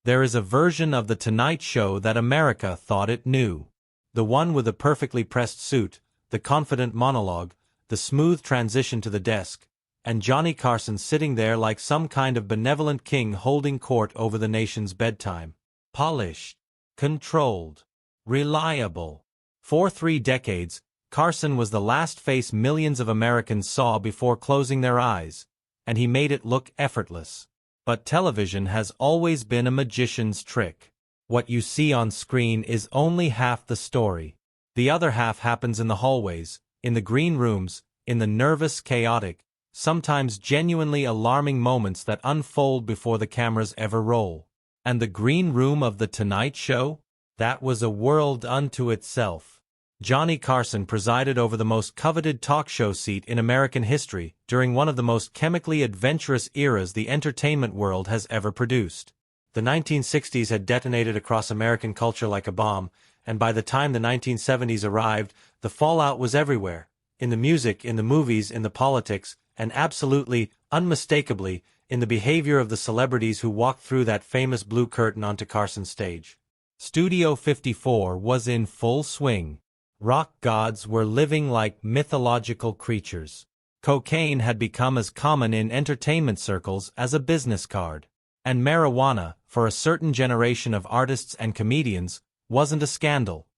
There is a version of The Tonight Show that America thought it knew. The one with the perfectly pressed suit, the confident monologue, the smooth transition to the desk, and Johnny Carson sitting there like some kind of benevolent king holding court over the nation's bedtime. Polished, controlled, reliable. For 3 decades, Carson was the last face millions of Americans saw before closing their eyes, and he made it look effortless. But television has always been a magician's trick. What you see on screen is only half the story. The other half happens in the hallways, in the green rooms, in the nervous, chaotic, sometimes genuinely alarming moments that unfold before the cameras ever roll. And the green room of The Tonight Show? That was a world unto itself. Johnny Carson presided over the most coveted talk show seat in American history during one of the most chemically adventurous eras the entertainment world has ever produced. The 1960s had detonated across American culture like a bomb, and by the time the 1970s arrived, the fallout was everywhere. In the music, in the movies, in the politics, and absolutely, unmistakably, in the behavior of the celebrities who walked through that famous blue curtain onto Carson's stage. Studio 54 was in full swing. Rock gods were living like mythological creatures. Cocaine had become as common in entertainment circles as a business card. And marijuana, for a certain generation of artists and comedians, wasn't a scandal.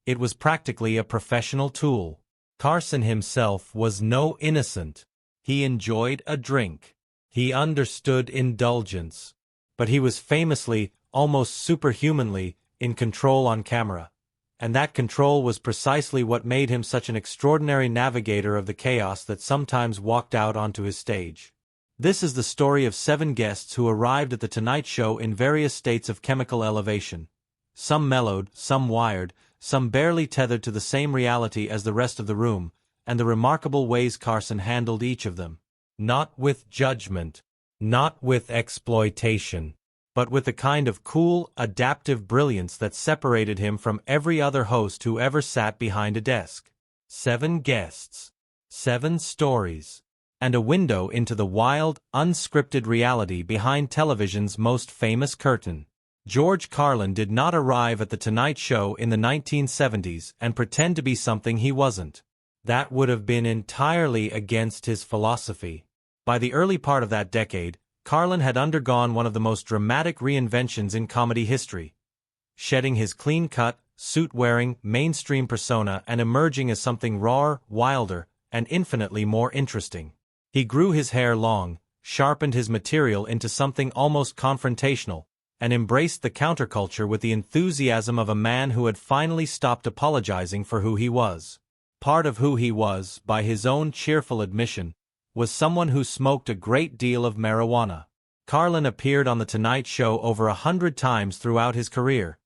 It was practically a professional tool. Carson himself was no innocent. He enjoyed a drink. He understood indulgence. But he was famously, almost superhumanly, in control on camera. And that control was precisely what made him such an extraordinary navigator of the chaos that sometimes walked out onto his stage. This is the story of 7 guests who arrived at The Tonight Show in various states of chemical elevation. Some mellowed, some wired, some barely tethered to the same reality as the rest of the room, and the remarkable ways Carson handled each of them. Not with judgment, not with exploitation, but with a kind of cool, adaptive brilliance that separated him from every other host who ever sat behind a desk. 7 guests, 7 stories, and a window into the wild, unscripted reality behind television's most famous curtain. George Carlin did not arrive at The Tonight Show in the 1970s and pretend to be something he wasn't. That would have been entirely against his philosophy. By the early part of that decade, Carlin had undergone one of the most dramatic reinventions in comedy history, shedding his clean-cut, suit-wearing, mainstream persona and emerging as something rawer, wilder, and infinitely more interesting. He grew his hair long, sharpened his material into something almost confrontational, and embraced the counterculture with the enthusiasm of a man who had finally stopped apologizing for who he was. Part of who he was, by his own cheerful admission, was someone who smoked a great deal of marijuana. Carlin appeared on The Tonight Show over 100 times throughout his career,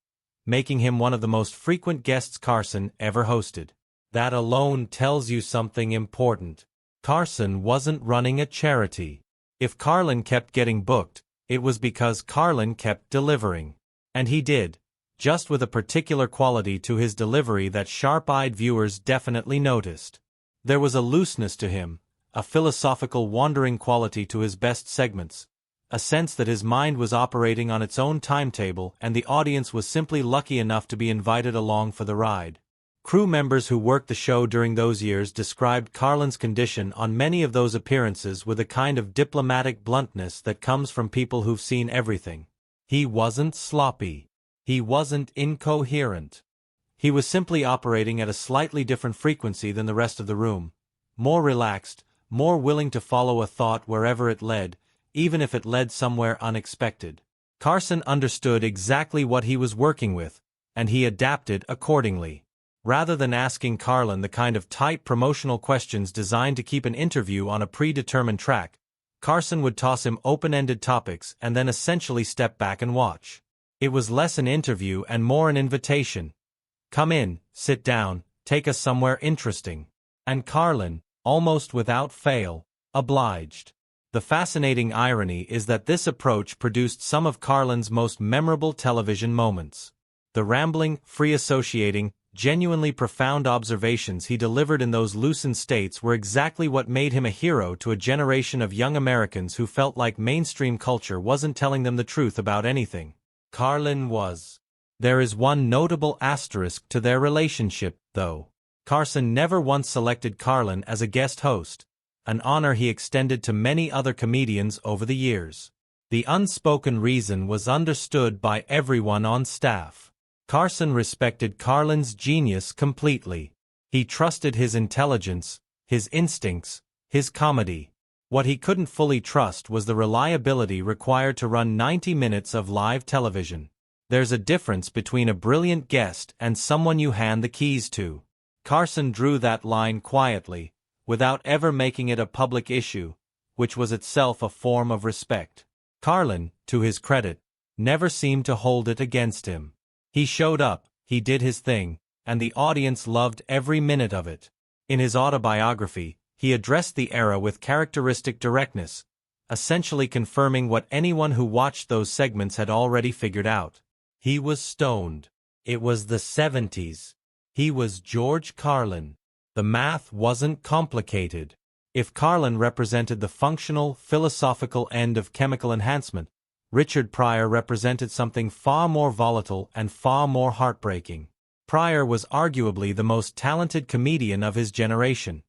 making him one of the most frequent guests Carson ever hosted. That alone tells you something important. Carson wasn't running a charity. If Carlin kept getting booked, it was because Carlin kept delivering. And he did, just with a particular quality to his delivery that sharp-eyed viewers definitely noticed. There was a looseness to him, a philosophical wandering quality to his best segments, a sense that his mind was operating on its own timetable and the audience was simply lucky enough to be invited along for the ride. Crew members who worked the show during those years described Carlin's condition on many of those appearances with a kind of diplomatic bluntness that comes from people who've seen everything. He wasn't sloppy. He wasn't incoherent. He was simply operating at a slightly different frequency than the rest of the room, more relaxed, more willing to follow a thought wherever it led, even if it led somewhere unexpected. Carson understood exactly what he was working with, and he adapted accordingly. Rather than asking Carlin the kind of tight promotional questions designed to keep an interview on a predetermined track, Carson would toss him open-ended topics and then essentially step back and watch. It was less an interview and more an invitation. Come in, sit down, take us somewhere interesting. And Carlin, almost without fail, obliged. The fascinating irony is that this approach produced some of Carlin's most memorable television moments. The rambling, free-associating, genuinely profound observations he delivered in those loosened states were exactly what made him a hero to a generation of young Americans who felt like mainstream culture wasn't telling them the truth about anything. Carlin was. There is one notable asterisk to their relationship, though. Carson never once selected Carlin as a guest host, an honor he extended to many other comedians over the years. The unspoken reason was understood by everyone on staff. Carson respected Carlin's genius completely. He trusted his intelligence, his instincts, his comedy. What he couldn't fully trust was the reliability required to run 90 minutes of live television. There's a difference between a brilliant guest and someone you hand the keys to. Carson drew that line quietly, without ever making it a public issue, which was itself a form of respect. Carlin, to his credit, never seemed to hold it against him. He showed up, he did his thing, and the audience loved every minute of it. In his autobiography, he addressed the era with characteristic directness, essentially confirming what anyone who watched those segments had already figured out. He was stoned. It was the 70s. He was George Carlin. The math wasn't complicated. If Carlin represented the functional, philosophical end of chemical enhancement, Richard Pryor represented something far more volatile and far more heartbreaking. Pryor was arguably the most talented comedian of his generation,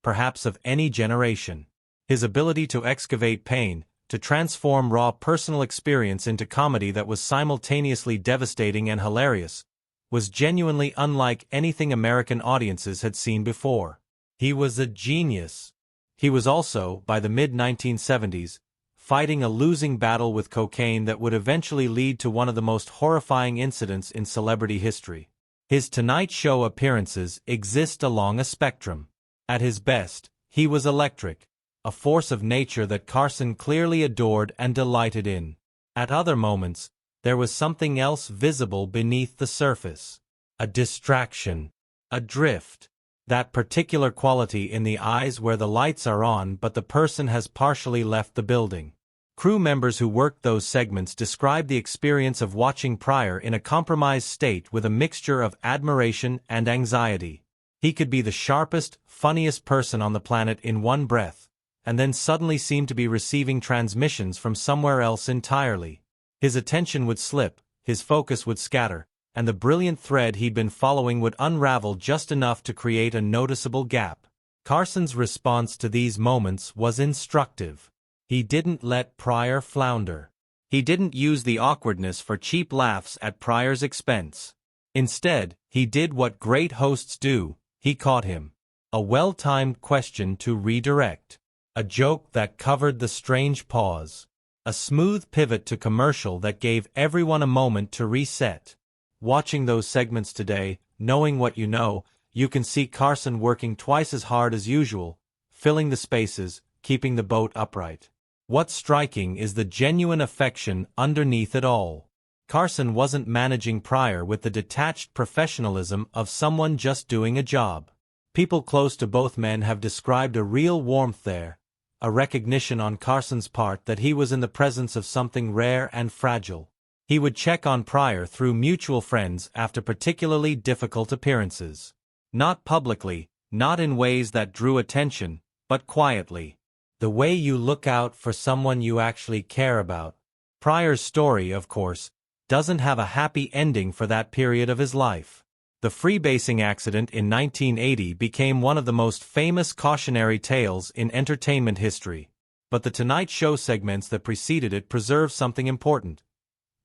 perhaps of any generation. His ability to excavate pain, to transform raw personal experience into comedy that was simultaneously devastating and hilarious, was genuinely unlike anything American audiences had seen before. He was a genius. He was also, by the mid-1970s, fighting a losing battle with cocaine that would eventually lead to one of the most horrifying incidents in celebrity history. His Tonight Show appearances exist along a spectrum. At his best, he was electric, a force of nature that Carson clearly adored and delighted in. At other moments, there was something else visible beneath the surface. A distraction. A drift. That particular quality in the eyes where the lights are on but the person has partially left the building. Crew members who worked those segments described the experience of watching Pryor in a compromised state with a mixture of admiration and anxiety. He could be the sharpest, funniest person on the planet in one breath, and then suddenly seem to be receiving transmissions from somewhere else entirely. His attention would slip, his focus would scatter, and the brilliant thread he'd been following would unravel just enough to create a noticeable gap. Carson's response to these moments was instructive. He didn't let Pryor flounder. He didn't use the awkwardness for cheap laughs at Pryor's expense. Instead, he did what great hosts do, he caught him. A well-timed question to redirect. A joke that covered the strange pause. A smooth pivot to commercial that gave everyone a moment to reset. Watching those segments today, knowing what you know, you can see Carson working twice as hard as usual, filling the spaces, keeping the boat upright. What's striking is the genuine affection underneath it all. Carson wasn't managing Pryor with the detached professionalism of someone just doing a job. People close to both men have described a real warmth there, a recognition on Carson's part that he was in the presence of something rare and fragile. He would check on Pryor through mutual friends after particularly difficult appearances. Not publicly, not in ways that drew attention, but quietly. The way you look out for someone you actually care about. Pryor's story, of course, doesn't have a happy ending for that period of his life. The freebasing accident in 1980 became one of the most famous cautionary tales in entertainment history. But the Tonight Show segments that preceded it preserved something important.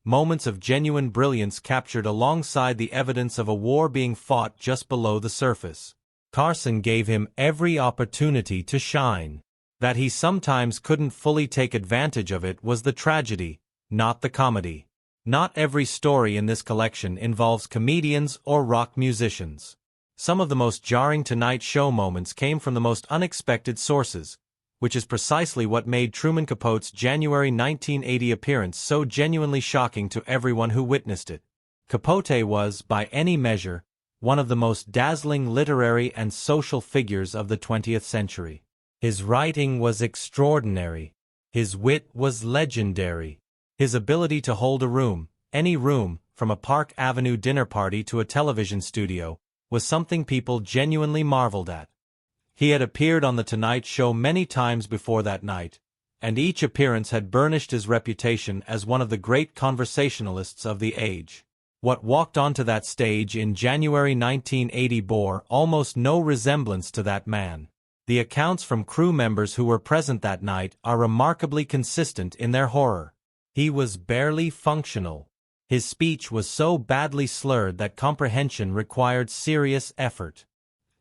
Moments of genuine brilliance captured alongside the evidence of a war being fought just below the surface. Carson gave him every opportunity to shine. That he sometimes couldn't fully take advantage of it was the tragedy, not the comedy. Not every story in this collection involves comedians or rock musicians. Some of the most jarring Tonight Show moments came from the most unexpected sources, which is precisely what made Truman Capote's January 1980 appearance so genuinely shocking to everyone who witnessed it. Capote was, by any measure, one of the most dazzling literary and social figures of the 20th century. His writing was extraordinary. His wit was legendary. His ability to hold a room, any room, from a Park Avenue dinner party to a television studio, was something people genuinely marveled at. He had appeared on The Tonight Show many times before that night, and each appearance had burnished his reputation as one of the great conversationalists of the age. What walked onto that stage in January 1980 bore almost no resemblance to that man. The accounts from crew members who were present that night are remarkably consistent in their horror. He was barely functional. His speech was so badly slurred that comprehension required serious effort.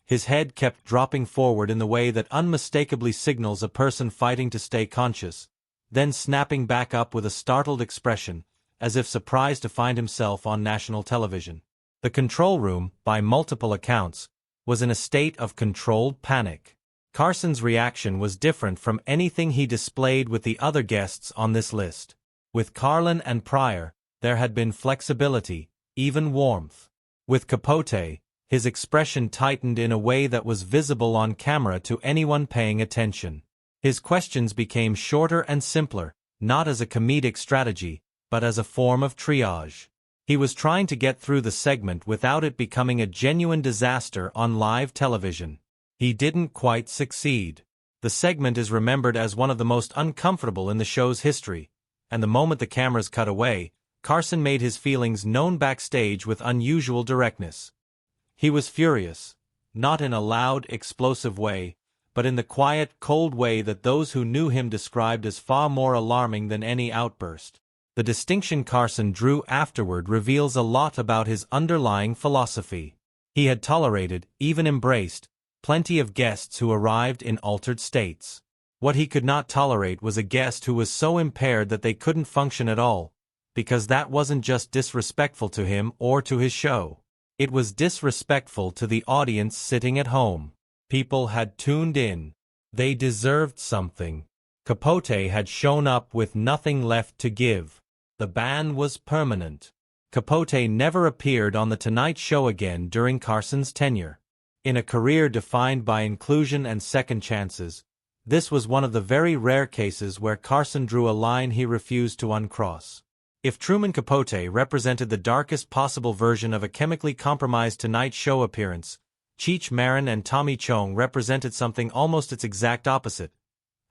His head kept dropping forward in the way that unmistakably signals a person fighting to stay conscious, then snapping back up with a startled expression, as if surprised to find himself on national television. The control room, by multiple accounts, was in a state of controlled panic. Carson's reaction was different from anything he displayed with the other guests on this list. With Carlin and Pryor, there had been flexibility, even warmth. With Capote, his expression tightened in a way that was visible on camera to anyone paying attention. His questions became shorter and simpler, not as a comedic strategy, but as a form of triage. He was trying to get through the segment without it becoming a genuine disaster on live television. He didn't quite succeed. The segment is remembered as one of the most uncomfortable in the show's history, and the moment the cameras cut away, Carson made his feelings known backstage with unusual directness. He was furious, not in a loud, explosive way, but in the quiet, cold way that those who knew him described as far more alarming than any outburst. The distinction Carson drew afterward reveals a lot about his underlying philosophy. He had tolerated, even embraced, plenty of guests who arrived in altered states. What he could not tolerate was a guest who was so impaired that they couldn't function at all, because that wasn't just disrespectful to him or to his show. It was disrespectful to the audience sitting at home. People had tuned in. They deserved something. Capote had shown up with nothing left to give. The ban was permanent. Capote never appeared on The Tonight Show again during Carson's tenure. In a career defined by inclusion and second chances, this was one of the very rare cases where Carson drew a line he refused to uncross. If Truman Capote represented the darkest possible version of a chemically compromised Tonight Show appearance, Cheech Marin and Tommy Chong represented something almost its exact opposite.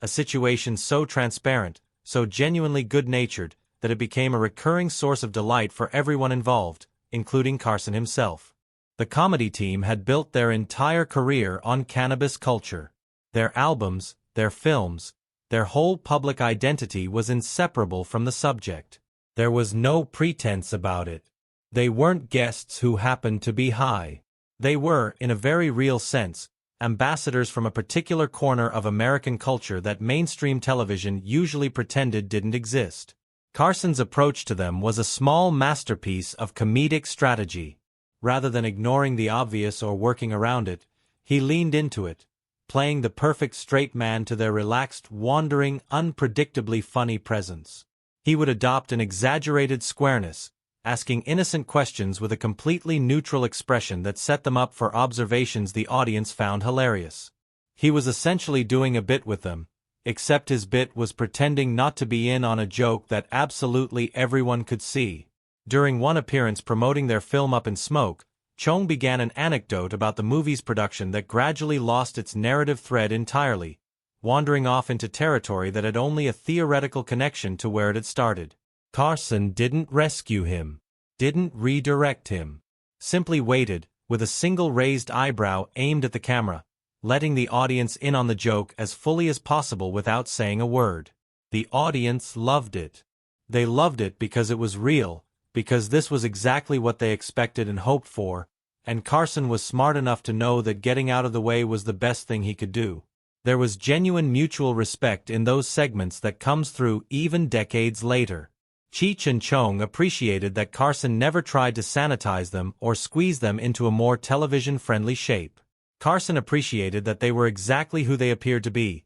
A situation so transparent, so genuinely good-natured, that it became a recurring source of delight for everyone involved, including Carson himself. The comedy team had built their entire career on cannabis culture. Their albums, their films, their whole public identity was inseparable from the subject. There was no pretense about it. They weren't guests who happened to be high. They were, in a very real sense, ambassadors from a particular corner of American culture that mainstream television usually pretended didn't exist. Carson's approach to them was a small masterpiece of comedic strategy. Rather than ignoring the obvious or working around it, he leaned into it, playing the perfect straight man to their relaxed, wandering, unpredictably funny presence. He would adopt an exaggerated squareness, asking innocent questions with a completely neutral expression that set them up for observations the audience found hilarious. He was essentially doing a bit with them, except his bit was pretending not to be in on a joke that absolutely everyone could see. During one appearance promoting their film Up in Smoke, Chong began an anecdote about the movie's production that gradually lost its narrative thread entirely, wandering off into territory that had only a theoretical connection to where it had started. Carson didn't rescue him, didn't redirect him, simply waited, with a single raised eyebrow aimed at the camera, letting the audience in on the joke as fully as possible without saying a word. The audience loved it. They loved it because it was real, because this was exactly what they expected and hoped for, and Carson was smart enough to know that getting out of the way was the best thing he could do. There was genuine mutual respect in those segments that comes through even decades later. Cheech and Chong appreciated that Carson never tried to sanitize them or squeeze them into a more television-friendly shape. Carson appreciated that they were exactly who they appeared to be.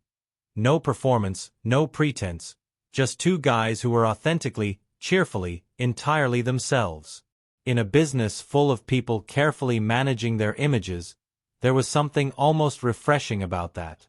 No performance, no pretense, just two guys who were authentically, cheerfully, entirely themselves. In a business full of people carefully managing their images, there was something almost refreshing about that.